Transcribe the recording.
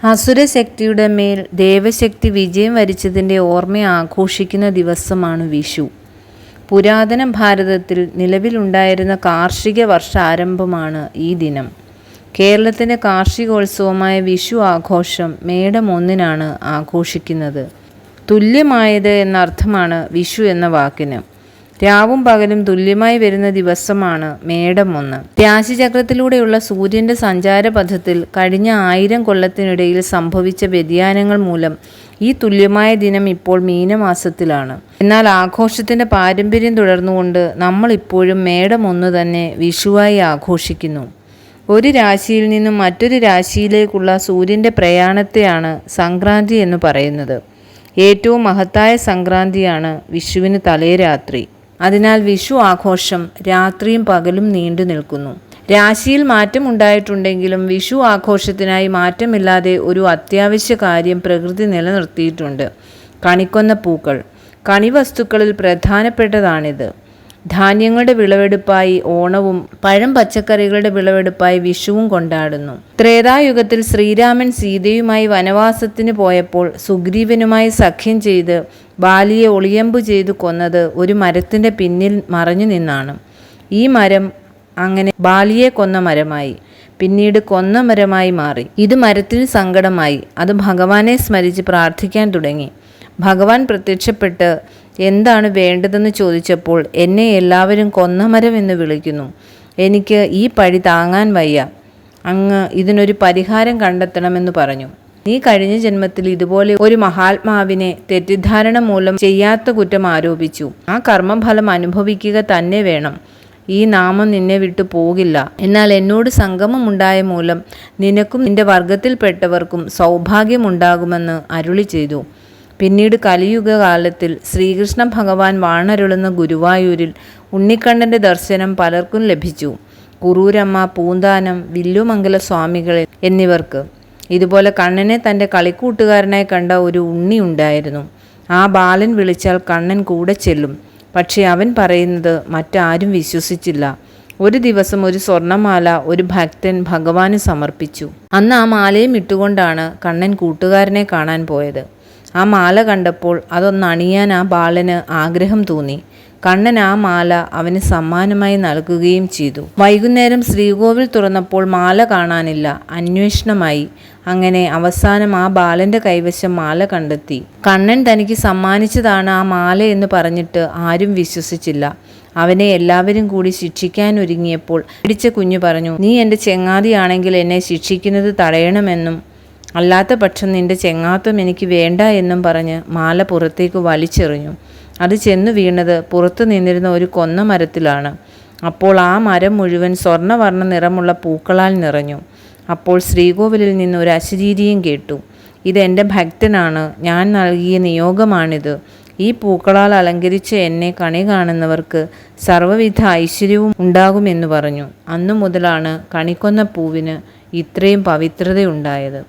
അസുരശക്തിയുടെ മേൽ ദേവശക്തി വിജയം വരിച്ചതിൻ്റെ ഓർമ്മ ആഘോഷിക്കുന്ന ദിവസമാണ് വിഷു. പുരാതന ഭാരതത്തിൽ നിലവിലുണ്ടായിരുന്ന കാർഷിക വർഷാരംഭമാണ് ഈ ദിനം. കേരളത്തിൻ്റെ കാർഷികോത്സവമായ വിഷു ആഘോഷം മേടം 1-നാണ് ആഘോഷിക്കുന്നത്. തുല്യമായത് എന്നർത്ഥമാണ് വിഷു എന്ന വാക്കിന്. രാവും പകലും തുല്യമായി വരുന്ന ദിവസമാണ് മേടം 1. രാശിചക്രത്തിലൂടെയുള്ള സൂര്യൻ്റെ സഞ്ചാരപഥത്തിൽ കഴിഞ്ഞ 1000 കൊല്ലത്തിനിടയിൽ സംഭവിച്ച വ്യതിയാനങ്ങൾ മൂലം ഈ തുല്യമായ ദിനം ഇപ്പോൾ മീനമാസത്തിലാണ്. എന്നാൽ ആഘോഷത്തിൻ്റെ പാരമ്പര്യം തുടർന്നുകൊണ്ട് നമ്മൾ ഇപ്പോഴും മേടം 1 തന്നെ വിഷുവായി ആഘോഷിക്കുന്നു. ഒരു രാശിയിൽ നിന്നും മറ്റൊരു രാശിയിലേക്കുള്ള സൂര്യൻ്റെ പ്രയാണത്തെയാണ് സംക്രാന്തി എന്ന് പറയുന്നത്. ഏറ്റവും മഹത്തായ സംക്രാന്തിയാണ് വിഷുവിന് തലേരാത്രി. അതിനാൽ വിഷു ആഘോഷം രാത്രിയും പകലും നീണ്ടു നിൽക്കുന്നു. രാശിയിൽ മാറ്റം ഉണ്ടായിട്ടുണ്ടെങ്കിലും വിഷു ആഘോഷത്തിനായി മാറ്റമില്ലാതെ ഒരു അത്യാവശ്യ കാര്യം പ്രകൃതി നിലനിർത്തിയിട്ടുണ്ട്: കണിക്കൊന്ന പൂക്കൾ. കണിവസ്തുക്കളിൽ പ്രധാനപ്പെട്ടതാണിത്. ധാന്യങ്ങളുടെ വിളവെടുപ്പായി ഓണവും പഴം പച്ചക്കറികളുടെ വിളവെടുപ്പായി വിഷുവും കൊണ്ടാടുന്നു. ത്രേതായുഗത്തിൽ ശ്രീരാമൻ സീതയുമായി വനവാസത്തിന് പോയപ്പോൾ സുഗ്രീവനുമായി സഖ്യം ചെയ്ത് ബാലിയെ ഒളിയമ്പു ചെയ്തു കൊന്നത് ഒരു മരത്തിൻ്റെ പിന്നിൽ മറഞ്ഞു നിന്നാണ്. ഈ മരം അങ്ങനെ ബാലിയെ കൊന്ന മരമായി, പിന്നീട് കൊന്ന മരമായി മാറി. ഇത് മരത്തിന് സങ്കടമായി. അത് ഭഗവാനെ സ്മരിച്ച് പ്രാർത്ഥിക്കാൻ തുടങ്ങി. ഭഗവാൻ പ്രത്യക്ഷപ്പെട്ട് എന്താണ് വേണ്ടതെന്ന് ചോദിച്ചപ്പോൾ, എന്നെ എല്ലാവരും കൊന്നമരം എന്ന് വിളിക്കുന്നു. എനിക്ക് ഈ പഴി താങ്ങാൻ വയ്യ. അങ്ങ് ഇതിനൊരു പരിഹാരം കണ്ടെത്തണമെന്ന് പറഞ്ഞു. നീ കഴിഞ്ഞ ജന്മത്തിൽ ഇതുപോലെ ഒരു മഹാത്മാവിനെ തെറ്റിദ്ധാരണ മൂലം ചെയ്യാത്ത കുറ്റം ആരോപിച്ചു. ആ കർമ്മഫലം അനുഭവിക്കുക തന്നെ വേണം. ഈ നാമം നിന്നെ വിട്ടു പോകില്ല. എന്നാൽ എന്നോട് സംഗമമുണ്ടായ മൂലം നിനക്കും നിന്റെ വർഗത്തിൽപ്പെട്ടവർക്കും സൗഭാഗ്യമുണ്ടാകുമെന്ന് അരുളി ചെയ്തു. പിന്നീട് കലിയുഗ കാലത്തിൽ ശ്രീകൃഷ്ണ ഭഗവാൻ വാണരുളുന്ന ഗുരുവായൂരിൽ ഉണ്ണിക്കണ്ണൻ്റെ ദർശനം പലർക്കും ലഭിച്ചു. കുറൂരമ്മ, പൂന്താനം, വില്ലുമംഗല സ്വാമികൾ എന്നിവർക്ക്. ഇതുപോലെ കണ്ണനെ തൻ്റെ കളിക്കൂട്ടുകാരനായി കണ്ട ഒരു ഉണ്ണി ഉണ്ടായിരുന്നു. ആ ബാലൻ വിളിച്ചാൽ കണ്ണൻ കൂടെ ചെല്ലും. പക്ഷേ അവൻ പറയുന്നത് മറ്റാരും വിശ്വസിച്ചില്ല. ഒരു ദിവസം ഒരു സ്വർണ്ണമാല ഒരു ഭക്തൻ ഭഗവാന് സമർപ്പിച്ചു. അന്ന് ആ മാലയും ഇട്ടുകൊണ്ടാണ് കണ്ണൻ കൂട്ടുകാരനെ കാണാൻ പോയത്. ആ മാല കണ്ടപ്പോൾ അതൊന്നണിയാൻ ആ ബാലന് ആഗ്രഹം തോന്നി. കണ്ണൻ ആ മാല അവന് സമ്മാനമായി നൽകുകയും ചെയ്തു. വൈകുന്നേരം ശ്രീകോവിൽ തുറന്നപ്പോൾ മാല കാണാനില്ല. അന്വേഷണമായി. അങ്ങനെ അവസാനം ആ ബാലൻ്റെ കൈവശം മാല കണ്ടെത്തി. കണ്ണൻ തനിക്ക് സമ്മാനിച്ചതാണ് ആ മാല എന്ന് പറഞ്ഞിട്ട് ആരും വിശ്വസിച്ചില്ല. അവനെ എല്ലാവരും കൂടി ശിക്ഷിക്കാൻ ഒരുങ്ങിയപ്പോൾ പിടിച്ച കുഞ്ഞു പറഞ്ഞു, നീ എൻ്റെ ചെങ്ങാതിയാണെങ്കിൽ എന്നെ ശിക്ഷിക്കുന്നത് തടയണമെന്നും അല്ലാത്ത പക്ഷം നിന്റെ ചെങ്ങാത്തം എനിക്ക് വേണ്ട എന്നും പറഞ്ഞ് മാല പുറത്തേക്ക് വലിച്ചെറിഞ്ഞു. അത് ചെന്നു വീണത് പുറത്തു നിന്നിരുന്ന ഒരു കൊന്ന മരത്തിലാണ്. അപ്പോൾ ആ മരം മുഴുവൻ സ്വർണ്ണവർണ്ണ നിറമുള്ള പൂക്കളാൽ നിറഞ്ഞു. അപ്പോൾ ശ്രീകോവിലിൽ നിന്ന് ഒരു അശരീരിയും കേട്ടു. ഇതെൻ്റെ ഭക്തനാണ്, ഞാൻ നൽകിയ നിയോഗമാണിത്. ഈ പൂക്കളാൽ അലങ്കരിച്ച എന്നെ കണി കാണുന്നവർക്ക് സർവ്വവിധ ഐശ്വര്യവും ഉണ്ടാകുമെന്ന് പറഞ്ഞു. അന്നു മുതലാണ് കണിക്കൊന്ന പൂവിന് ഇത്രയും പവിത്രതയുണ്ടായത്.